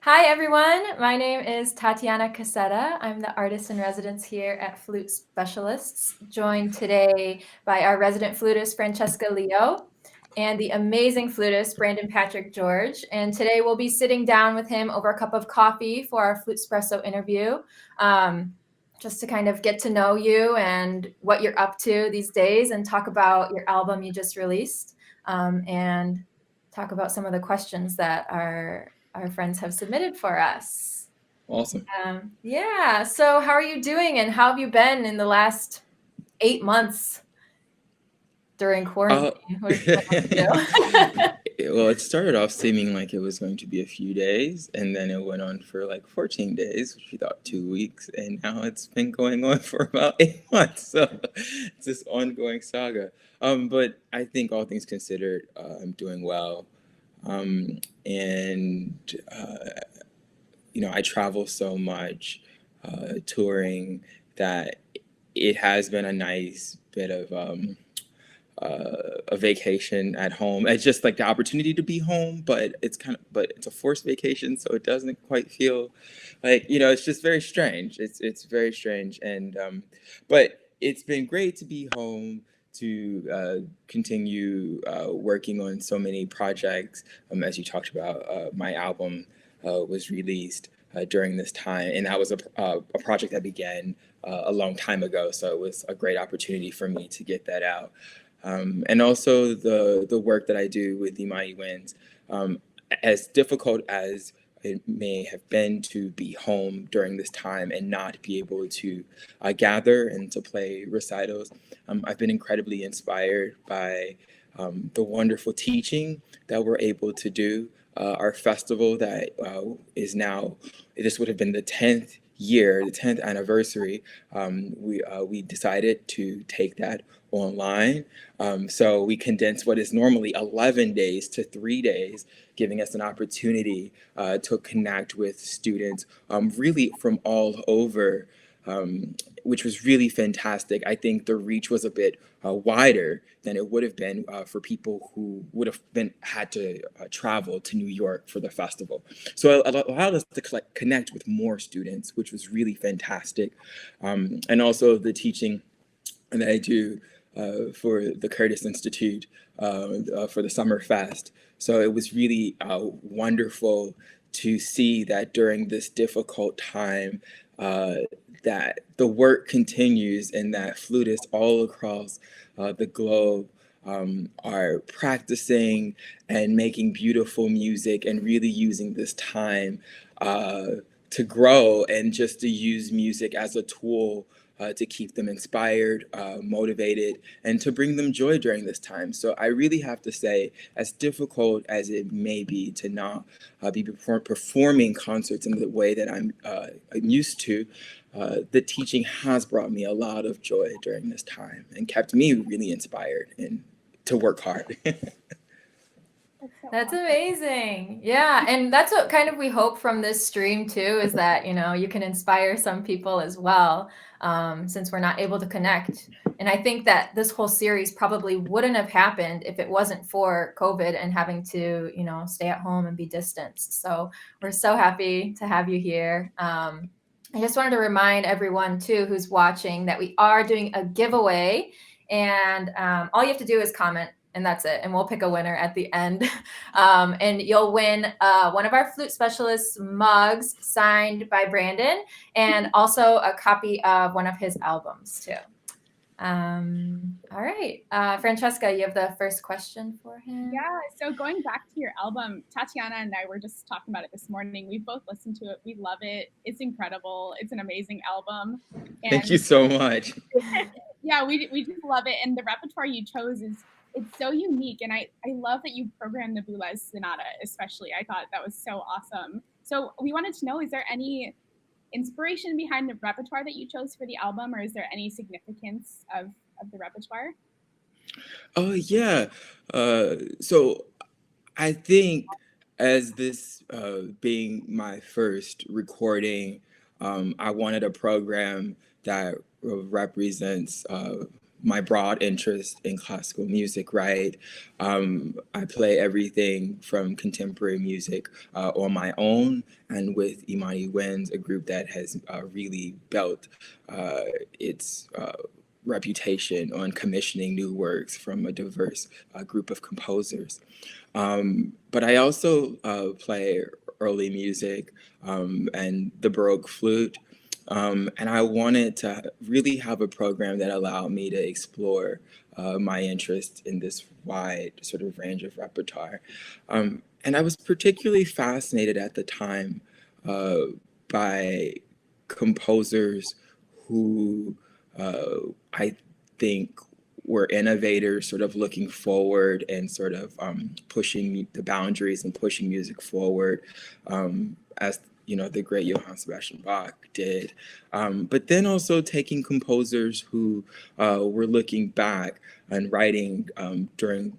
Hi, everyone. My name is Tatiana Cassetta. I'm the artist in residence here at Flute Specialists, joined today by our resident flutist, Francesca Leo, and the amazing flutist, Brandon Patrick George. And today we'll be sitting down with him over a cup of coffee for our Flutespresso interview, just to kind of get to know you and what you're up to these days and talk about your album you just released, and talk about some of the questions that our friends have submitted for us. Awesome. Yeah. So, how are you doing, and how have you been in the last 8 months during Uh, quarantine? What have you been up to? well, it started off seeming like it was going to be a few days, and then it went on for like 14 days, which we thought 2 weeks, and now it's been going on for about 8 months. So it's this ongoing saga. But I think all things considered, I'm doing well. And I travel so much, touring, that it has been a nice bit of a vacation at home. It's just like the opportunity to be home, but it's a forced vacation, so it doesn't quite feel like, it's just very strange. It's very strange, and but it's been great to be home, to continue working on so many projects. As you talked about, my album was released during this time, and that was a project that began a long time ago. So it was a great opportunity for me to get that out. And also the work that I do with the Mighty Winds, as difficult as it may have been to be home during this time and not be able to gather and to play recitals. I've been incredibly inspired by the wonderful teaching that we're able to do. Our festival that is now, this would have been the 10th year, the 10th anniversary. We decided to take that online. So we condensed what is normally 11 days to 3 days, giving us an opportunity to connect with students really from all over, which was really fantastic. I think the reach was a bit wider than it would have been for people who would have had to travel to New York for the festival. So it allowed us to connect with more students, which was really fantastic. And also the teaching that I do for the Curtis Institute for the Summer Fest. So it was really wonderful to see that during this difficult time, that the work continues and that flutists all across the globe are practicing and making beautiful music and really using this time to grow and just to use music as a tool to keep them inspired, motivated, and to bring them joy during this time. So I really have to say, as difficult as it may be to not be performing concerts in the way that I'm used to, the teaching has brought me a lot of joy during this time and kept me really inspired and to work hard. That's amazing. Yeah, and that's what kind of we hope from this stream too, is that, you can inspire some people as well, since we're not able to connect. And I think that this whole series probably wouldn't have happened if it wasn't for COVID and having to, stay at home and be distanced. So we're so happy to have you here. I just wanted to remind everyone too who's watching that we are doing a giveaway, and all you have to do is comment, and that's it. And we'll pick a winner at the end. And you'll win one of our Flute Specialists mugs signed by Brandon, and also a copy of one of his albums too. All right. Francesca, you have the first question for him. Yeah, so going back to your album, Tatiana and I were just talking about it this morning. We both listened to it. We love it. It's incredible. It's an amazing album. Thank you And so much. yeah, we just love it. And the repertoire you chose it's so unique. And I love that you programmed the Boulez Sonata, especially. I thought that was so awesome. So we wanted to know, is there any inspiration behind the repertoire that you chose for the album, or is there any significance of the repertoire? Oh, yeah. So I think, as this being my first recording, I wanted a program that represents my broad interest in classical music, right? I play everything from contemporary music on my own and with Imani Wins, a group that has really built its reputation on commissioning new works from a diverse group of composers. But I also play early music and the Baroque flute. And I wanted to really have a program that allowed me to explore my interest in this wide sort of range of repertoire. And I was particularly fascinated at the time by composers who I think were innovators, sort of looking forward and sort of pushing the boundaries and pushing music forward, as you know, the great Johann Sebastian Bach did. But then also taking composers who were looking back and writing during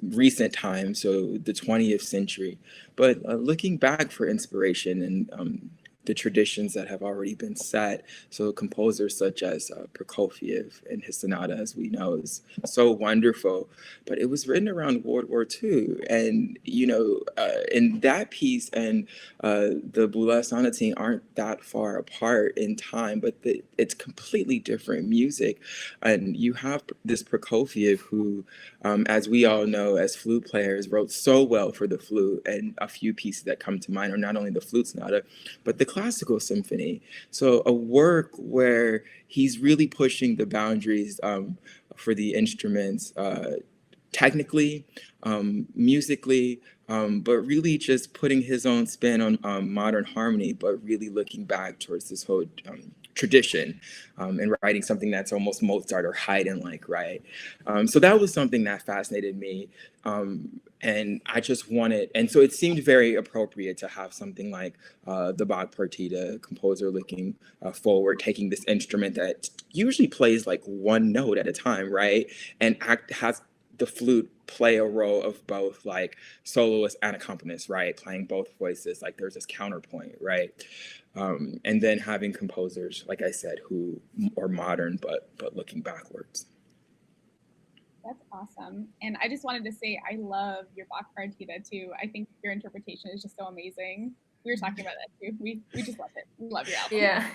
recent times, so the 20th century, but looking back for inspiration and the traditions that have already been set. So composers such as Prokofiev and his sonata, as we know, is so wonderful. But it was written around World War II. And, in that piece and the Boulez Sonatine aren't that far apart in time, but it's completely different music. And you have this Prokofiev who, as we all know, as flute players, wrote so well for the flute. And a few pieces that come to mind are not only the flute sonata, but the classical symphony. So a work where he's really pushing the boundaries for the instruments, technically, musically, but really just putting his own spin on modern harmony, but really looking back towards this whole tradition and writing something that's almost Mozart or Haydn-like, right? So that was something that fascinated me. And I just wanted, and so it seemed very appropriate to have something like the Bach Partita, composer looking forward, taking this instrument that usually plays like one note at a time, right? And has the flute play a role of both like soloist and accompanist, right? Playing both voices, like there's this counterpoint, right? And then having composers, like I said, who are modern, but looking backwards. That's awesome. And I just wanted to say, I love your Bach Partita too. I think your interpretation is just so amazing. We were talking about that too. We just love it. We love your album. Yeah.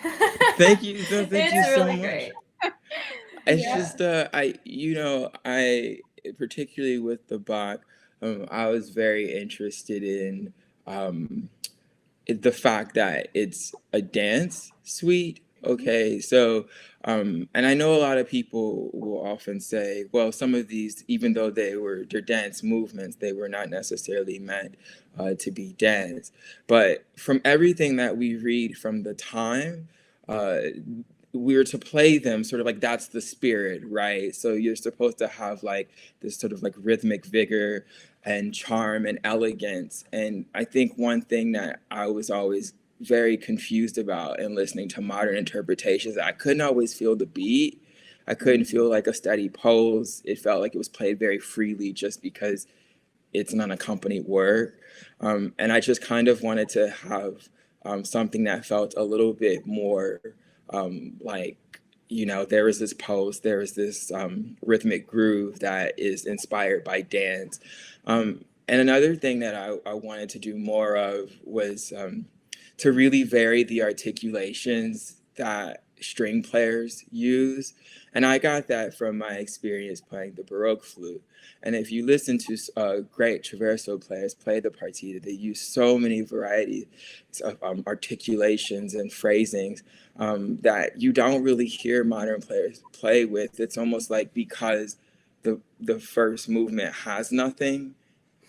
Thank you. Thank it's you so really much. Great. It's just I particularly with the Bach, I was very interested in the fact that it's a dance suite. Okay, so and I know a lot of people will often say, well, some of these, even though they're dance movements, they were not necessarily meant to be dance. But from everything that we read from the time, we were to play them sort of like that's the spirit, right? So you're supposed to have like this sort of like rhythmic vigor and charm and elegance. And I think one thing that I was always very confused about in listening to modern interpretations, I couldn't always feel the beat. I couldn't feel like a steady pose. It felt like it was played very freely just because it's an unaccompanied work. And I just kind of wanted to have something that felt a little bit more like, there is this pose, there is this rhythmic groove that is inspired by dance. And another thing that I wanted to do more of was to really vary the articulations that string players use. And I got that from my experience playing the Baroque flute. And if you listen to great traverso players play the partita, they use so many varieties of articulations and phrasings that you don't really hear modern players play with. It's almost like because the first movement has nothing,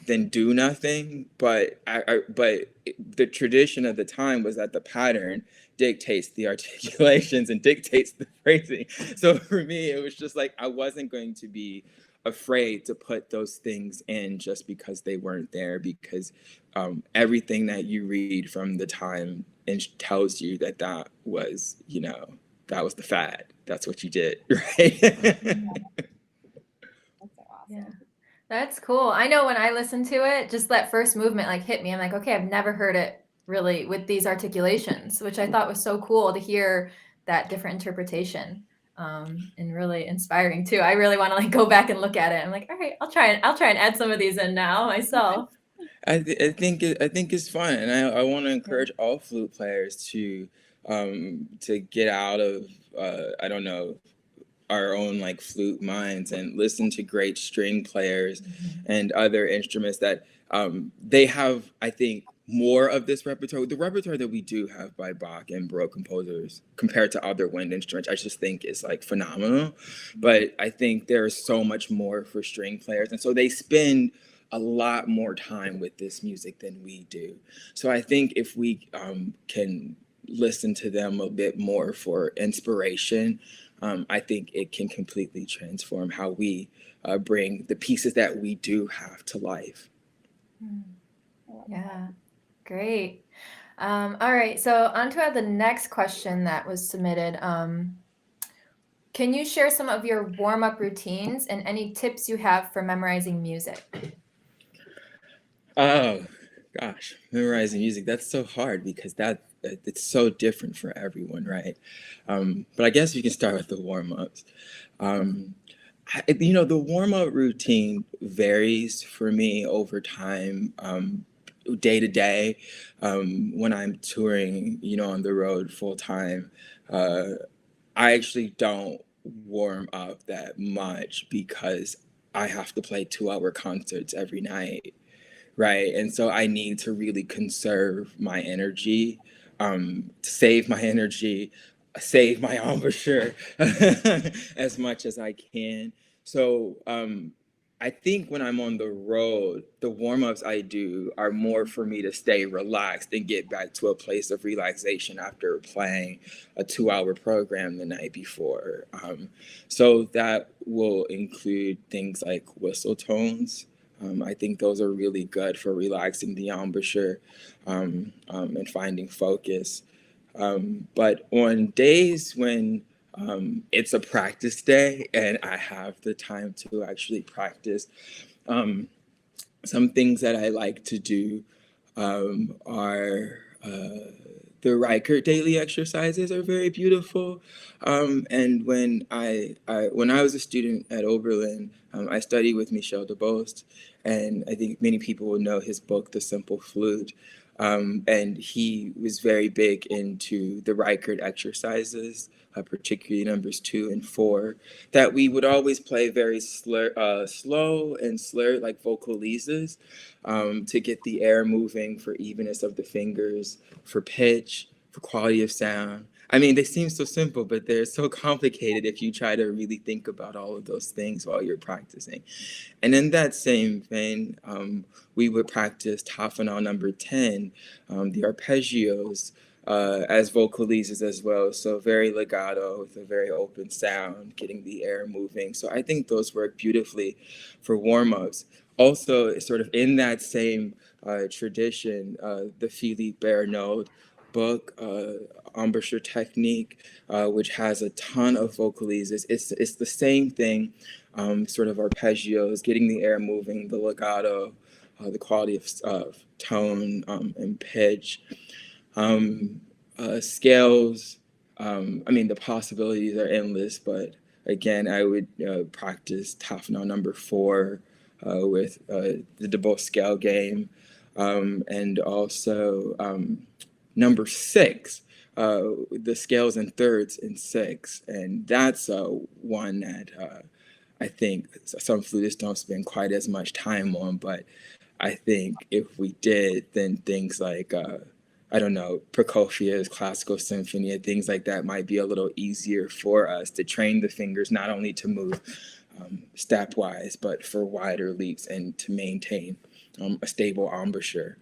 then do nothing. But the tradition of the time was that the pattern dictates the articulations and dictates the phrasing. So for me, it was just like I wasn't going to be afraid to put those things in just because they weren't there, because everything that you read from the time tells you that was, that was the fad. That's what you did, right? That's so awesome. Yeah. That's cool. I know when I listened to it, just that first movement like hit me. I'm like, okay, I've never heard it really with these articulations, which I thought was so cool to hear that different interpretation. and really inspiring too. I really want to like go back and look at it. I'm like, all right, I'll try and add some of these in now myself. I think it's fun, and I want to encourage all flute players to get out of I don't know, our own like flute minds and listen to great string players and other instruments that they have, I think, more of this repertoire. The repertoire that we do have by Bach and Baroque composers compared to other wind instruments, I just think is like phenomenal. But I think there's so much more for string players, and so they spend a lot more time with this music than we do. So I think if we can listen to them a bit more for inspiration, I think it can completely transform how we bring the pieces that we do have to life. Yeah, great. All right, so on to the next question that was submitted. Can you share some of your warm-up routines and any tips you have for memorizing music? Oh, gosh, memorizing music, that's so hard because it's so different for everyone, right? But I guess you can start with the warm-ups. The warm-up routine varies for me over time, day to day. When I'm touring, on the road full time, I actually don't warm up that much because I have to play 2-hour concerts every night. Right. And so I need to really conserve my energy, save my energy, save my embouchure as much as I can. So I think when I'm on the road, the warm-ups I do are more for me to stay relaxed and get back to a place of relaxation after playing a 2-hour program the night before. So that will include things like whistle tones. I think those are really good for relaxing the embouchure and finding focus. But on days when it's a practice day and I have the time to actually practice, some things that I like to do are the Reichert daily exercises are very beautiful. And when I was a student at Oberlin, I studied with Michel de Bost, and I think many people will know his book, The Simple Flute. And he was very big into the Reichert exercises, particularly numbers 2 and 4, that we would always play very slow and slurred, like vocalises, to get the air moving, for evenness of the fingers, for pitch, for quality of sound. I mean, they seem so simple, but they're so complicated if you try to really think about all of those things while you're practicing. And in that same vein, we would practice Tafanal number 10, the arpeggios, as vocalises as well. So very legato with a very open sound, getting the air moving. So I think those work beautifully for warm-ups. Also, sort of in that same tradition, the Philippe Bernaud book, Embouchure Technique, which has a ton of vocalises. It's the same thing, sort of arpeggios, getting the air moving, the legato, the quality of tone and pitch. Scales, I mean, the possibilities are endless, but again, I would practice Tafanal number 4 with the DeBow scale game, and also number 6, the scales in thirds in 6, and that's one that I think some flutists don't spend quite as much time on, but I think if we did, then things like I don't know, Prokofiev's classical symphony and things like that might be a little easier for us to train the fingers not only to move stepwise, but for wider leaps and to maintain a stable embouchure.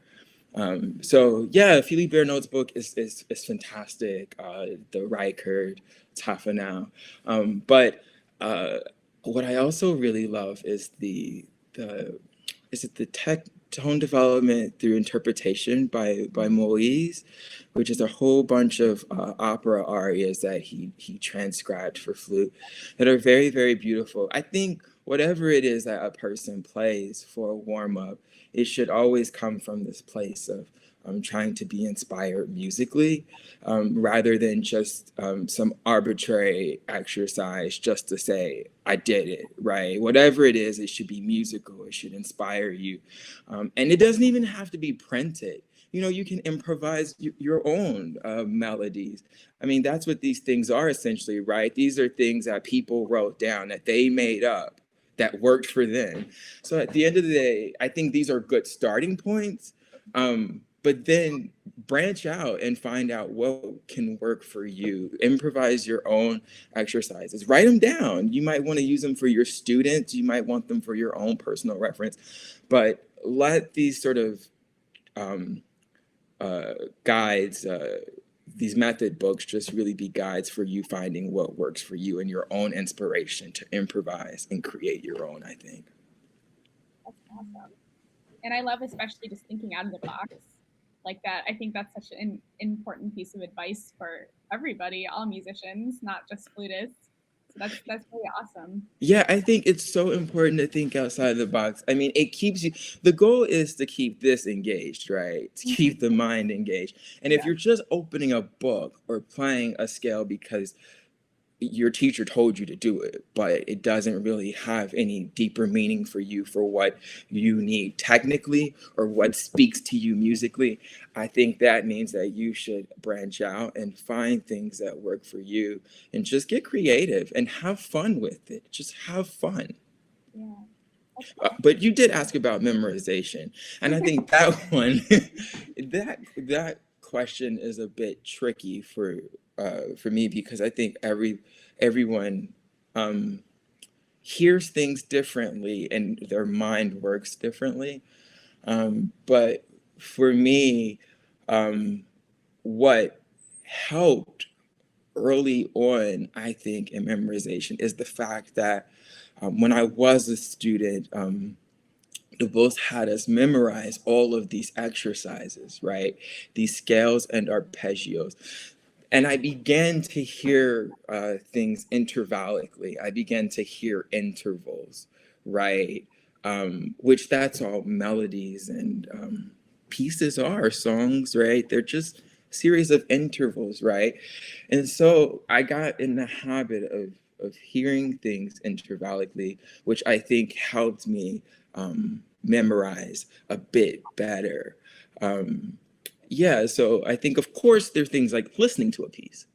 So yeah, Philippe Bernaud's book is fantastic. The Reichert, Tafanal, but what I also really love is the tone development through interpretation by Moise, which is a whole bunch of opera arias that he transcribed for flute that are very, very beautiful. I think whatever it is that a person plays for a warm up, it should always come from this place of trying to be inspired musically, rather than just some arbitrary exercise just to say, I did it, right? Whatever it is, it should be musical, it should inspire you. And it doesn't even have to be printed. You know, you can improvise your own melodies. I mean, that's what these things are essentially, right? These are things that people wrote down, that they made up, that worked for them. So at the end of the day, I think these are good starting points. But then branch out and find out what can work for you. Improvise your own exercises. Write them down. You might want to use them for your students. You might want them for your own personal reference. But let these sort of guides, these method books just really be guides for you finding what works for you and your own inspiration to improvise and create your own, I think. That's awesome. And I love especially just thinking out of the box like that. I think that's such an important piece of advice for everybody, all musicians, not just flutists. So that's really awesome. Yeah, I think it's so important to think outside the box. I mean, it keeps you, the goal is to keep this engaged, right? To keep the mind engaged. And if you're just opening a book or playing a scale because your teacher told you to do it, but it doesn't really have any deeper meaning for you for what you need technically or what speaks to you musically, I think that means that you should branch out and find things that work for you and just get creative and have fun with it. Just have fun. Yeah. But you did ask about memorization, and I think that one, that question is a bit tricky for me because I think everyone hears things differently and their mind works differently. But for me, what helped early on, I think, in memorization is the fact that when I was a student, the both had us memorize all of these exercises, right? These scales and arpeggios. And I began to hear things intervallically. I began to hear intervals, right? Which that's all melodies and pieces are, songs, right? They're just series of intervals, right? And so I got in the habit of hearing things intervallically, which I think helped me memorize a bit better. Yeah, so I think, of course, there are things like listening to a piece,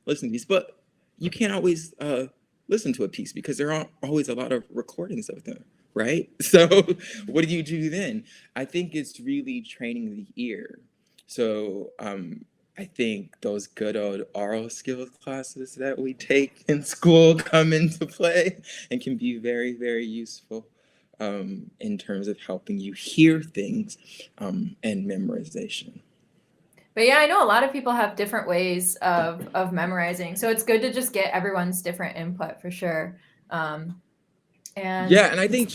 but you can't always listen to a piece because there aren't always a lot of recordings of them, right? So what do you do then? I think it's really training the ear. So I think those good old oral skills classes that we take in school come into play and can be very, very useful in terms of helping you hear things and memorization. But yeah, I know a lot of people have different ways of memorizing, so it's good to just get everyone's different input for sure. And yeah, and I think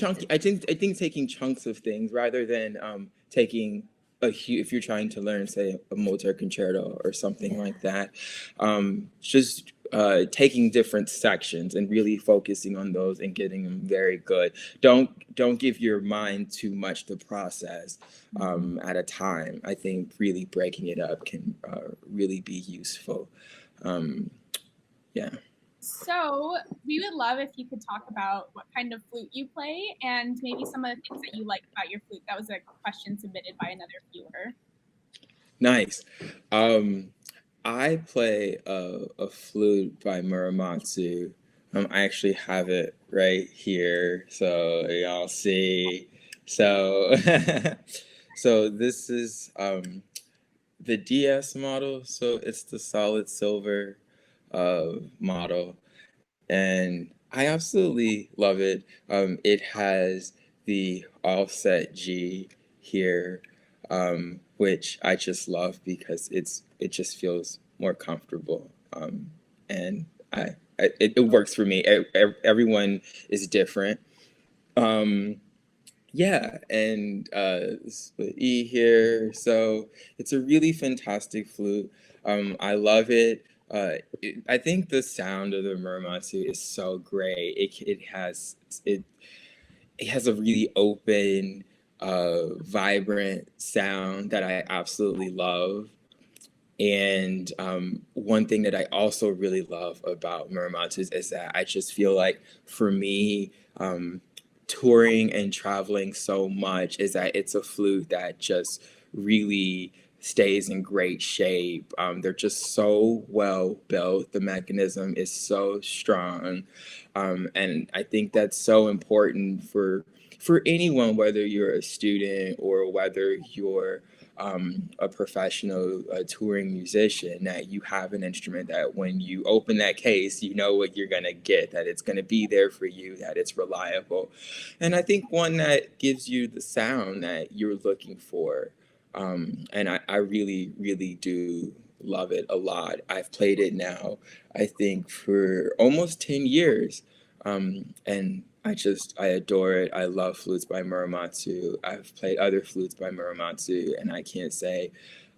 taking chunks of things rather than taking if you're trying to learn, say, a Mozart concerto or something like that, just taking different sections and really focusing on those and getting them very good. Don't give your mind too much to process at a time. I think really breaking it up can really be useful. Yeah. So we would love if you could talk about what kind of flute you play and maybe some of the things that you like about your flute. That was a question submitted by another viewer. Nice. I play a flute by Muramatsu. I actually have it right here, so y'all see. So, so this is the DS model. So it's the solid silver model, and I absolutely love it. It has the offset G here, which I just love because it just feels more comfortable, and it works for me. Everyone is different. Yeah, and the E here. So it's a really fantastic flute. I love it. I think the sound of the Muramatsu is so great. It has it has a really open, vibrant sound that I absolutely love. And one thing that I also really love about Muramatsus is that I just feel like for me, touring and traveling so much is that it's a flute that just really stays in great shape. They're just so well built. The mechanism is so strong. And I think that's so important for anyone, whether you're a student or whether you're a professional touring musician, that you have an instrument that when you open that case, you know what you're going to get, that it's going to be there for you, that it's reliable. And I think one that gives you the sound that you're looking for. And I really, really do love it a lot. I've played it now, I think, for almost 10 years. And I adore it. I love flutes by Muramatsu. I've played other flutes by Muramatsu, and I can't say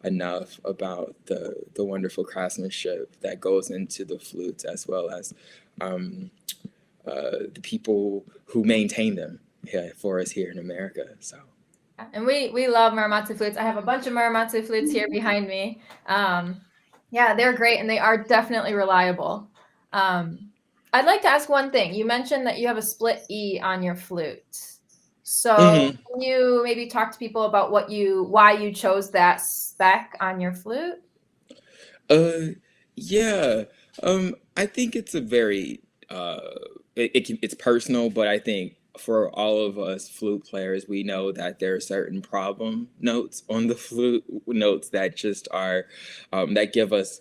enough about the wonderful craftsmanship that goes into the flutes, as well as the people who maintain them for us here in America. So. And we love Muramatsu flutes. I have a bunch of Muramatsu flutes here behind me. Yeah, they're great, and they are definitely reliable. I'd like to ask one thing. You mentioned that you have a split E on your flute. So can you maybe talk to people about why you chose that spec on your flute? Yeah. I think it's a very it's personal, but I think for all of us flute players, we know that there are certain problem notes on the flute, notes that just are that give us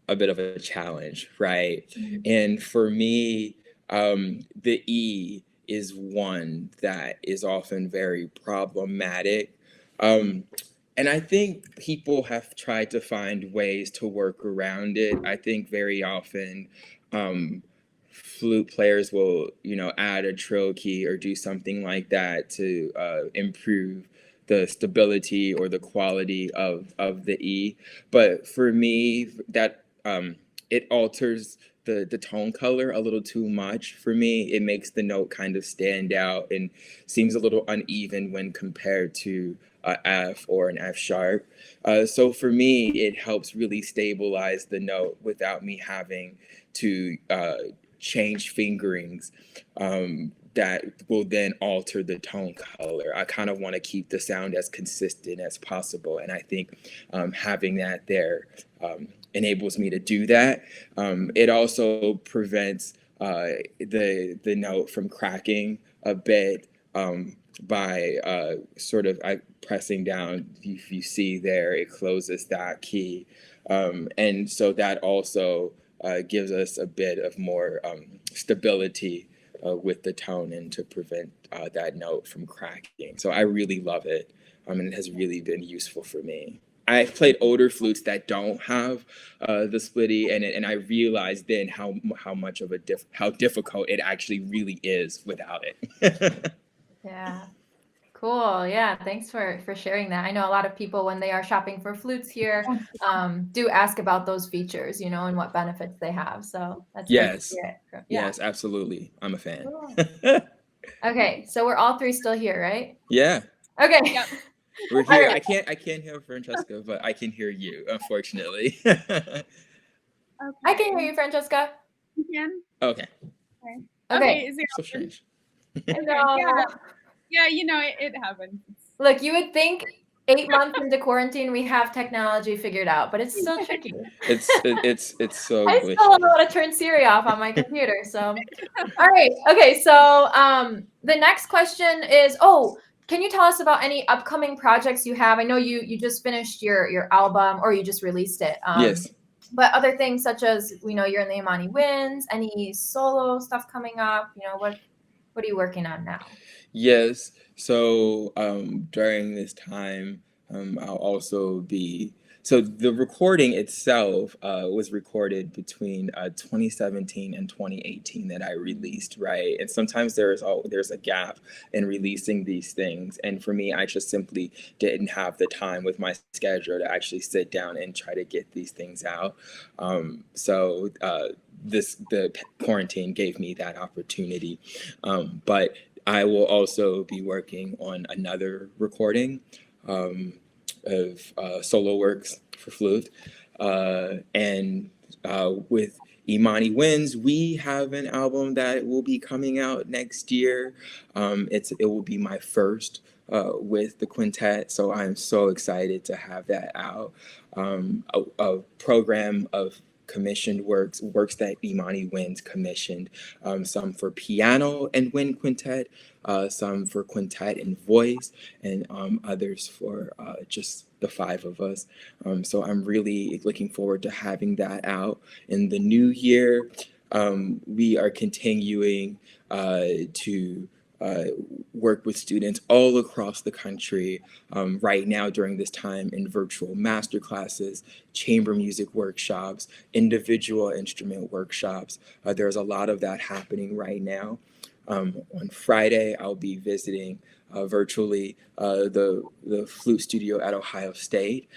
a bit of a challenge, right? And for me, the E is one that is often very problematic. Um, and I think people have tried to find ways to work around it. I think very often flute players will, add a trill key or do something like that to improve the stability or the quality of the E. But for me, that it alters the tone color a little too much for me. It makes the note kind of stand out and seems a little uneven when compared to F or an F sharp. So for me, it helps really stabilize the note without me having to change fingerings that will then alter the tone color. I kind of want to keep the sound as consistent as possible. And I think having that there enables me to do that. It also prevents the note from cracking a bit by sort of pressing down. If you see there, it closes that key. And so that also gives us a bit of more stability with the tone and to prevent that note from cracking. So I really love it, and it has really been useful for me. I've played older flutes that don't have the splitty, and I realized then how much of how difficult it actually really is without it. Yeah. Cool. Yeah. Thanks for sharing that. I know a lot of people when they are shopping for flutes here do ask about those features, and what benefits they have. So that's great to Yes, hear it. Yeah. yes, absolutely. I'm a fan. Cool. Okay. So we're all three still here, right? Yeah. Okay. Yep. We're All here. right. I can't hear Francesca, but I can hear you, unfortunately. I can hear you, Francesca. You can? Okay. Okay. Is there So strange. I okay. know. Yeah, it happens. Look, you would think 8 months into quarantine we have technology figured out, but it's still tricky. It's so I still don't know glitchy. how to turn Siri off on my computer. So, all right. Okay. So, the next question is, can you tell us about any upcoming projects you have? I know you just finished your album, or you just released it. Yes. But other things such as, you're in the Imani Winds, any solo stuff coming up? What are you working on now? Yes. So during this time, I'll also be. So the recording itself was recorded between 2017 and 2018 that I released, right? And sometimes there's a gap in releasing these things, and for me, I just simply didn't have the time with my schedule to actually sit down and try to get these things out. So the quarantine gave me that opportunity, but I will also be working on another recording of solo works for flute. And with Imani Wins, we have an album that will be coming out next year. It will be my first with the quintet, so I'm so excited to have that out. A program of commissioned works that Imani Wins commissioned, some for piano and wind quintet, some for quintet and voice, and others for just the five of us. So I'm really looking forward to having that out in the new year. We are continuing to work with students all across the country right now during this time in virtual master classes, chamber music workshops, individual instrument workshops. There's a lot of that happening right now. On Friday, I'll be visiting virtually the flute studio at Ohio State,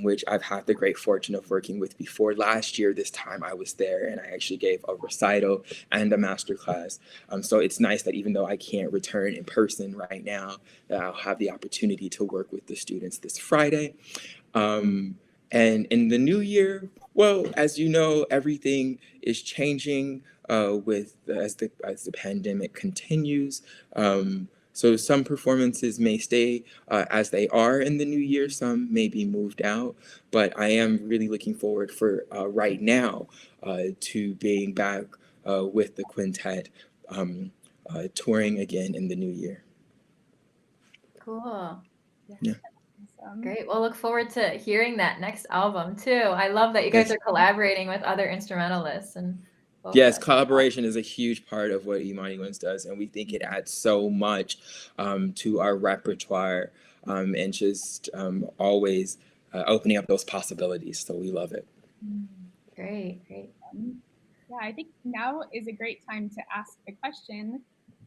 which I've had the great fortune of working with before. Last year, this time I was there and I actually gave a recital and a master class. So it's nice that even though I can't return in person right now, that I'll have the opportunity to work with the students this Friday. And in the new year, well, as you know, everything is changing as the pandemic continues. So some performances may stay as they are in the new year. Some may be moved out, but I am really looking forward for right now to being back with the quintet, touring again in the new year. Cool. Yeah. Great. We'll look forward to hearing that next album too. I love that you guys Yes. are collaborating with other instrumentalists and Yes, vocalists. collaboration is a huge part of what Imani Wins does, and we think it adds so much to our repertoire and just always opening up those possibilities. So we love it. Great, great. Yeah, I think now is a great time to ask the question,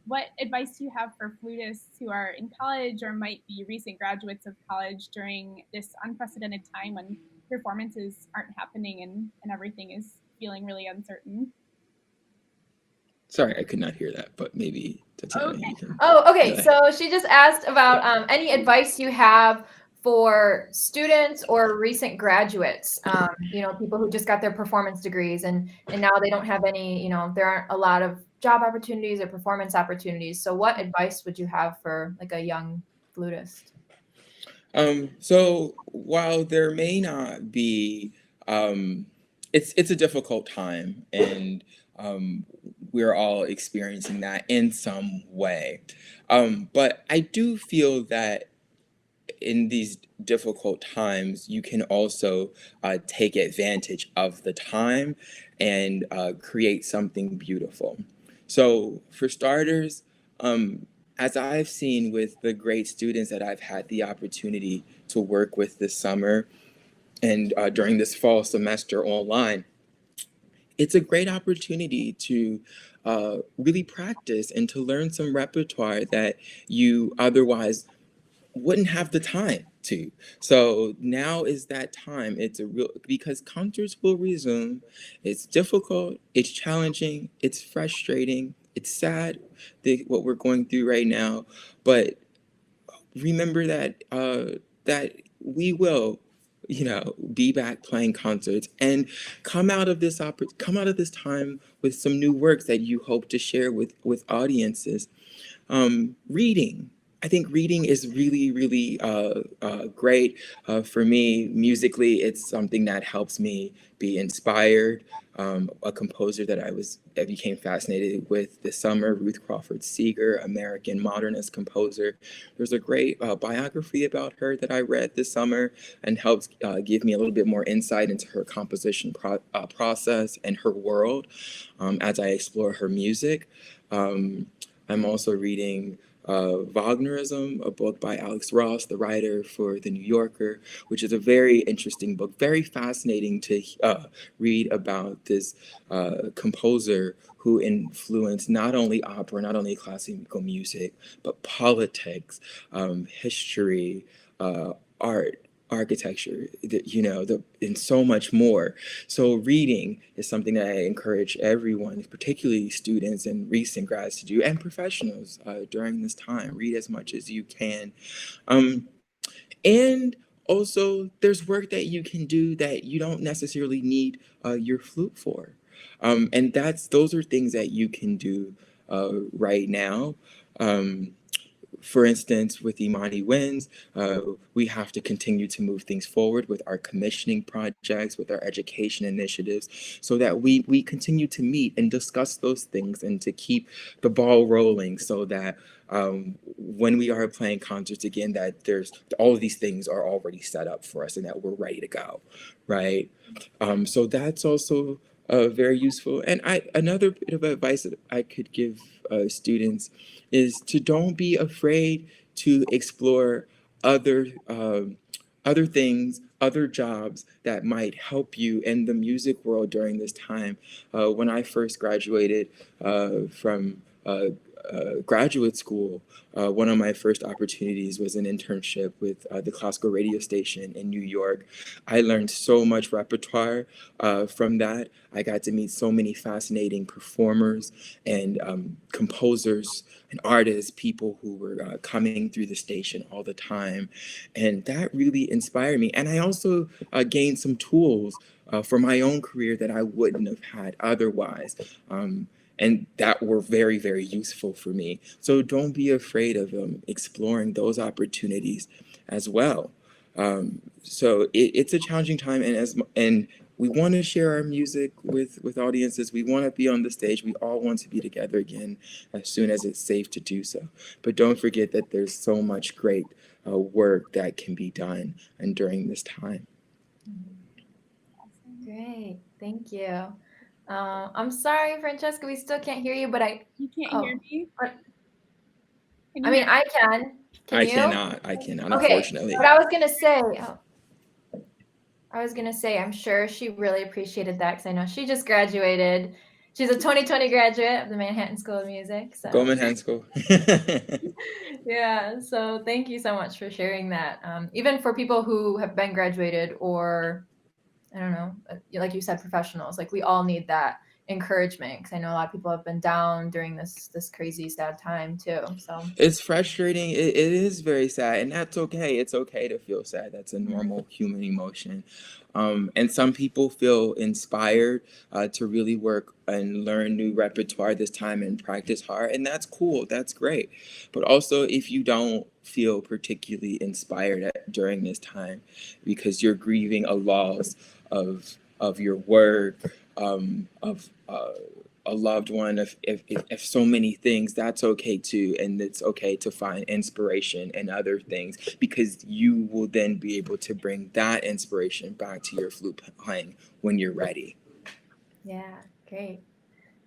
what advice do you have for flutists who are in college or might be recent graduates of college during this unprecedented time when performances aren't happening and everything is feeling really uncertain? Sorry, I could not hear that, but maybe Tatiana, you can. Oh, okay. So she just asked about any advice you have for students or recent graduates, people who just got their performance degrees and now they don't have any, there aren't a lot of job opportunities or performance opportunities. So what advice would you have for like a young flutist? So while there may not be, it's a difficult time, and we're all experiencing that in some way. But I do feel that in these difficult times, you can also take advantage of the time and create something beautiful. So for starters, as I've seen with the great students that I've had the opportunity to work with this summer and during this fall semester online, it's a great opportunity to really practice and to learn some repertoire that you otherwise wouldn't have the time to. So now is that time. It's a real, because concerts will resume. It's difficult, it's challenging, it's frustrating, it's sad, what we're going through right now. But remember that that we will, be back playing concerts and come out of this time with some new works that you hope to share with audiences. Reading. I think reading is really, really great for me musically. It's something that helps me be inspired. A composer that I became fascinated with this summer, Ruth Crawford Seeger, American modernist composer. There's a great biography about her that I read this summer and helps give me a little bit more insight into her composition process and her world as I explore her music. I'm also reading Wagnerism, a book by Alex Ross, the writer for The New Yorker, which is a very interesting book, very fascinating to read about this composer who influenced not only opera, not only classical music, but politics, history, art, architecture, and so much more. So reading is something that I encourage everyone, particularly students and recent grads, to do, and professionals during this time. Read as much as you can. Um, and also, there's work that you can do that you don't necessarily need your flute for. And those are things that you can do right now. Um, for instance, with Imani Wins, we have to continue to move things forward with our commissioning projects, with our education initiatives, so that we continue to meet and discuss those things and to keep the ball rolling so that when we are playing concerts again, that there's all of these things are already set up for us and that we're ready to go, right? So that's also very useful. And another bit of advice that I could give students is to don't be afraid to explore other other things, other jobs that might help you in the music world during this time. When I first graduated from graduate school, one of my first opportunities was an internship with the classical radio station in New York. I learned so much repertoire from that. I got to meet so many fascinating performers and composers and artists, people who were coming through the station all the time. And that really inspired me. And I also gained some tools for my own career that I wouldn't have had otherwise. And that were very, very useful for me. So don't be afraid of exploring those opportunities as well. So it's a challenging time, and we want to share our music with audiences. We want to be on the stage. We all want to be together again as soon as it's safe to do so. But don't forget that there's so much great work that can be done and during this time. Great, thank you. I'm sorry, Francesca, we still can't hear you, but You can't hear me? but, Can I you mean, hear I can. Can I you? cannot. I cannot, Okay, unfortunately. but I was gonna say, I'm sure she really appreciated that because I know she just graduated. She's a 2020 graduate of the Manhattan School of Music. So Goldman Hansco. yeah, so thank you so much for sharing that. Even for people who have been graduated or I don't know, like you said, professionals, like we all need that encouragement because I know a lot of people have been down during this crazy sad time too. So It's frustrating. It is very sad, and that's okay. It's okay to feel sad. That's a normal human emotion. And some people feel inspired to really work and learn new repertoire this time and practice hard, and that's cool. That's great. But also, if you don't feel particularly inspired during this time because you're grieving a loss of your work, of a loved one, if so many things, that's okay too. And it's okay to find inspiration in other things because you will then be able to bring that inspiration back to your flute playing when you're ready. yeah, great.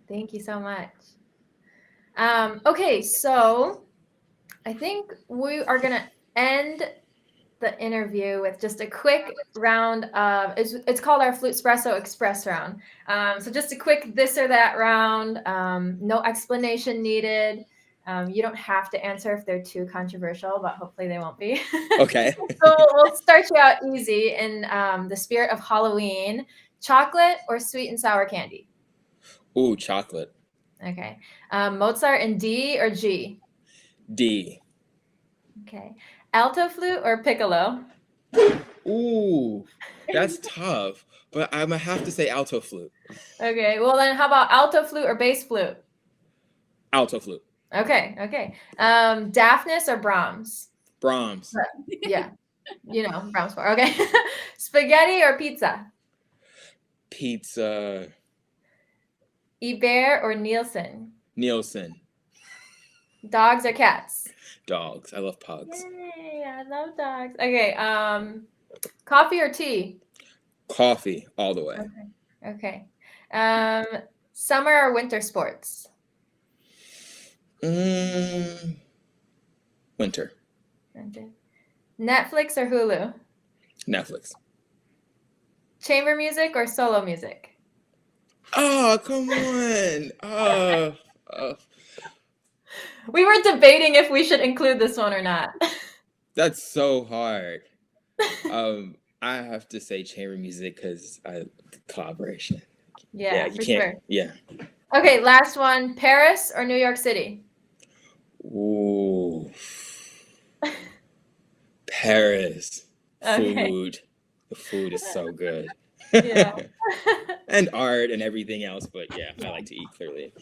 Thank you so much. Okay, so I think we are gonna end the interview with just a quick round of it's called our Flutespresso Express round. So just a quick this or that round. No explanation needed. You don't have to answer if they're too controversial, but hopefully they won't be. Okay. So we'll start you out easy in the spirit of Halloween. Chocolate or sweet and sour candy? Ooh, chocolate. Okay. Mozart in D or G? D. Okay. Alto flute or piccolo? Ooh, that's tough, but I'm gonna have to say alto flute. Okay. Well, then how about alto flute or bass flute? Alto flute. Okay. Daphnis or Brahms? Brahms. Yeah. Brahms for. Okay. Spaghetti or pizza? Pizza. Ibert or Nielsen? Nielsen. Dogs or cats? Dogs. I love pugs. Yay, I love dogs. Okay. Coffee or tea? Coffee all the way. Okay. Summer or winter sports? Winter. Okay. Netflix or Hulu? Netflix. Chamber music or solo music? Oh, come on. We were debating if we should include this one or not. That's so hard. I have to say chamber music because collaboration. Yeah, You for can't. sure. Yeah. Okay, last one. Paris or New York City? Ooh. Paris. Okay. Food. The food is so good. Yeah. And art and everything else, but yeah, I like to eat clearly.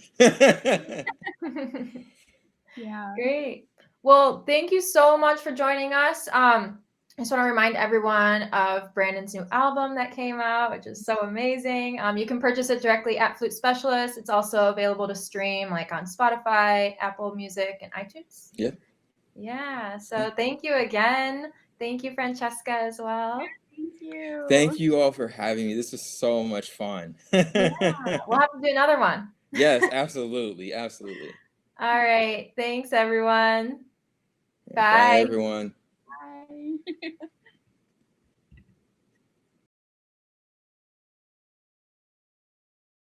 Yeah. Great. Well, thank you so much for joining us. I just want to remind everyone of Brandon's new album that came out, which is so amazing. You can purchase it directly at Flute Specialists. It's also available to stream like on Spotify, Apple Music, and iTunes. Yeah. Yeah. So thank you again. Thank you, Francesca, as well. Thank you. Thank you all for having me. This was so much fun. Yeah. We'll have to do another one. Yes, absolutely. Absolutely. All right. Thanks, everyone. Bye, everyone. Bye.